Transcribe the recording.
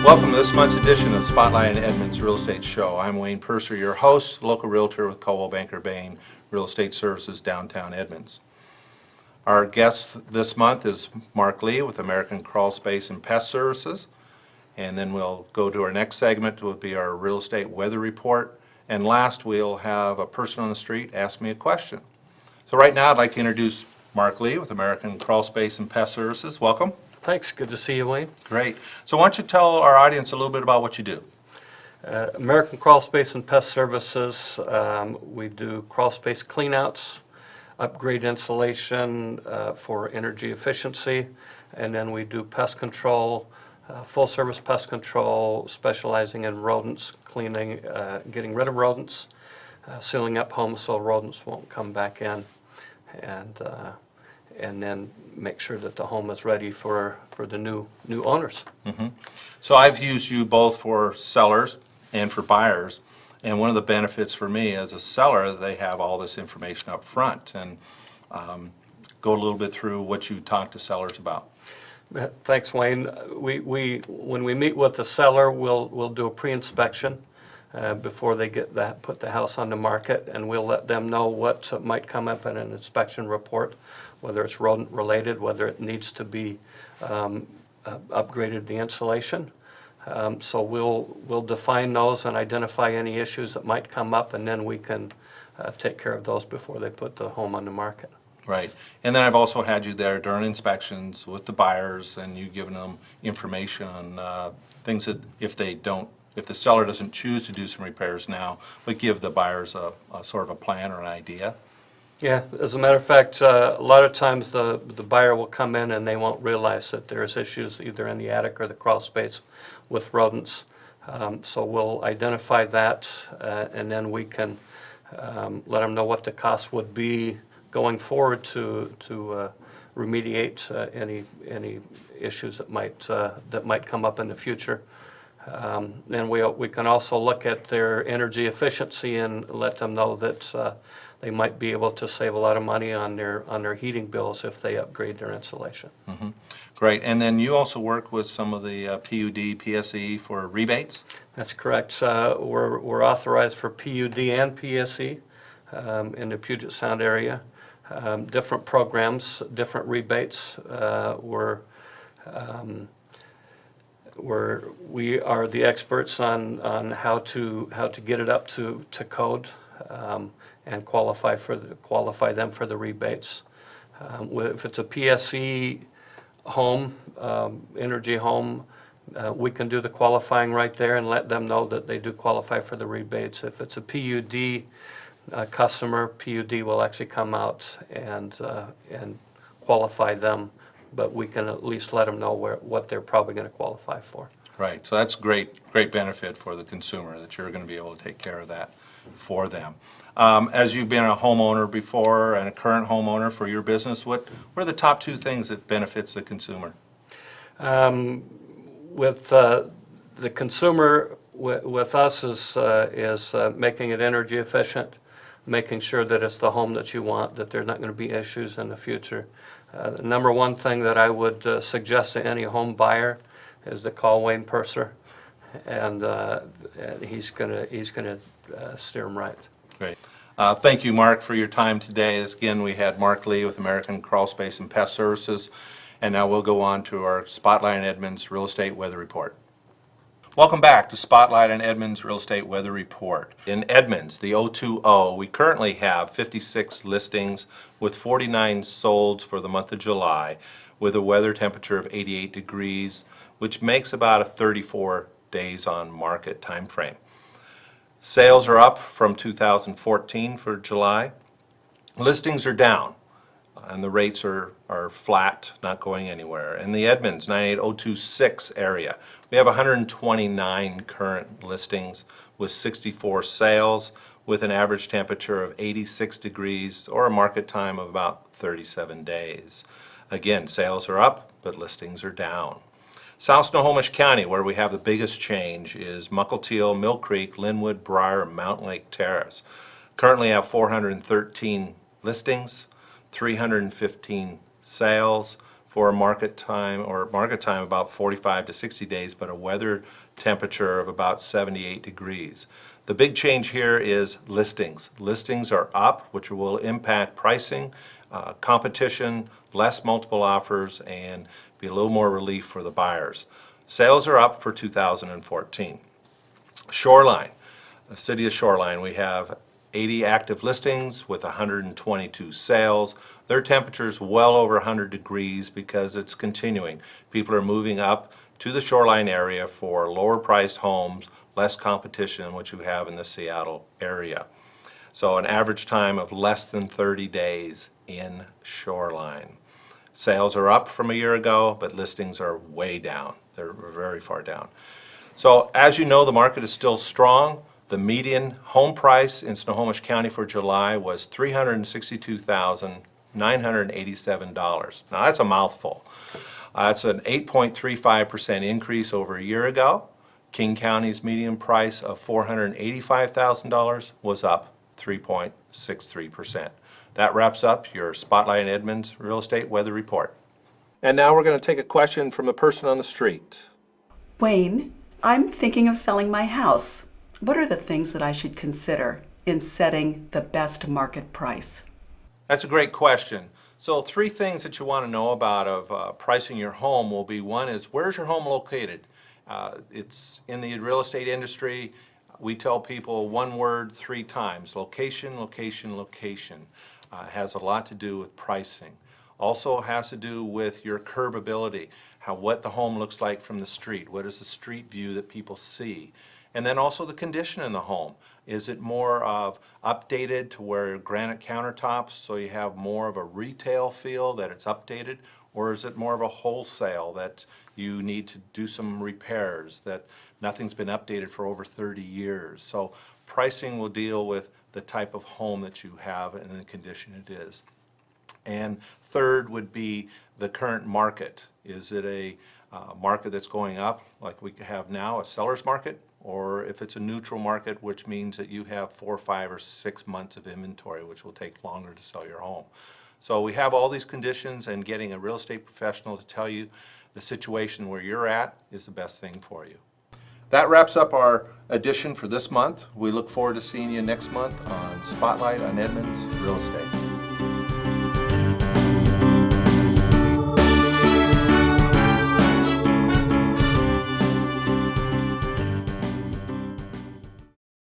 Welcome to this month's edition of Spotlight in Edmonds Real Estate Show. I'm Wayne Purser, your host, local realtor with Coldwell Banker Bain Real Estate Services, downtown Edmonds. Our guest this month is Mark Lee with American Crawl Space and Pest Services. And then we'll go to our next segment, which will be our real estate weather report. And last, we'll have a person on the street ask me a question. So right now, I'd like to introduce Mark Lee with American Crawl Space and Pest Services. Welcome. Thanks. Good to see you, Wayne. Great. So why don't you tell our audience a little bit about what you do? American Crawl Space and Pest Services, we do crawl space cleanouts, upgrade insulation for energy efficiency, and then we do pest control, full service pest control, specializing in rodents, cleaning, getting rid of rodents, sealing up homes so rodents won't come back in, and then make sure that the home is ready for the new owners. Mm-hmm. So I've used you both for sellers and for buyers, and one of the benefits for me as a seller, they have all this information up front, and go a little bit through what you talk to sellers about. Thanks, Wayne. When we meet with the seller, we'll do a pre-inspection before they put the house on the market, and we'll let them know what might come up in an inspection report, whether it's rodent related, whether it needs to be upgraded the insulation. So we'll define those and identify any issues that might come up, and then we can take care of those before they put the home on the market. Right. And then I've also had you there during inspections with the buyers, and you've given them information on things that if the seller doesn't choose to do some repairs now, but give the buyers a sort of a plan or an idea. Yeah, as a matter of fact, a lot of times the buyer will come in and they won't realize that there's issues either in the attic or the crawl space with rodents. So we'll identify that, and then we can let them know what the cost would be going forward to remediate any issues that might come up in the future. And we can also look at their energy efficiency and let them know that they might be able to save a lot of money on their heating bills if they upgrade their insulation. Mm-hmm. Great. And then you also work with some of the PUD, PSE for rebates? That's correct. We're authorized for PUD and PSE in the Puget Sound area. Different programs, different rebates. We are the experts on how to get it up to code and qualify them for the rebates. If it's a PSE home, energy home, we can do the qualifying right there and let them know that they do qualify for the rebates. If it's a PUD customer, PUD will actually come out and qualify them, but we can at least let them know what they're probably going to qualify for. Right. So that's great benefit for the consumer that you're going to be able to take care of that for them. As you've been a homeowner before and a current homeowner for your business, what are the top two things that benefits the consumer? With the consumer, with us is making it energy efficient, making sure that it's the home that you want, that there's not going to be issues in the future. The number one thing that I would suggest to any home buyer is to call Wayne Purser, and he's gonna steer them right. Great. Thank you, Mark, for your time today. Again, we had Mark Lee with American Crawl Space and Pest Services, and now we'll go on to our Spotlight in Edmonds Real Estate Weather Report. Welcome back to Spotlight in Edmonds Real Estate Weather Report. In Edmonds, the 020, we currently have 56 listings with 49 solds for the month of July with a weather temperature of 88 degrees, which makes about a 34 days on market time frame. Sales are up from 2014 for July. Listings are down, and the rates are flat, not going anywhere. In the Edmonds 98026 area, we have 129 current listings with 64 sales with an average temperature of 86 degrees or a market time of about 37 days. Again, sales are up, but listings are down. South Snohomish County, where we have the biggest change, is Muckleteal, Mill Creek, Linwood, Briar, and Mountain Lake Terrace. Currently have 413 listings, 315 sales for market time about 45 to 60 days, but a weather temperature of about 78 degrees. The big change here is listings. Listings are up, which will impact pricing, competition, less multiple offers, and be a little more relief for the buyers. Sales are up for 2014. Shoreline, the city of Shoreline, we have 80 active listings with 122 sales. Their temperature's well over 100 degrees because it's continuing. People are moving up to the Shoreline area for lower priced homes, less competition than what you have in the Seattle area. So an average time of less than 30 days in Shoreline. Sales are up from a year ago, but listings are way down. They're very far down. So as you know, the market is still strong. The median home price in Snohomish County for July was $362,987. Now that's a mouthful. That's an 8.35% increase over a year ago. King County's median price of $485,000 was up 3.63%. That wraps up your Spotlight in Edmonds Real Estate Weather Report. And now we're going to take a question from the person on the street. Wayne, I'm thinking of selling my house. What are the things that I should consider in setting the best market price? That's a great question. So 3 things that you want to know about of pricing your home will be, one is, where's your home located? It's in the real estate industry. We tell people one word 3 times: location, location, location. It has a lot to do with pricing. Also has to do with your curbability, what the home looks like from the street. What is the street view that people see? And then also the condition in the home. Is it more of updated to where granite countertops, so you have more of a retail feel that it's updated? Or is it more of a wholesale that you need to do some repairs, that nothing's been updated for over 30 years? So pricing will deal with the type of home that you have and the condition it is. And third would be the current market. Is it a market that's going up like we have now, a seller's market? Or if it's a neutral market, which means that you have 4, 5, or 6 months of inventory, which will take longer to sell your home. So we have all these conditions, and getting a real estate professional to tell you the situation where you're at is the best thing for you. That wraps up our edition for this month. We look forward to seeing you next month on Spotlight on Edmonds Real Estate.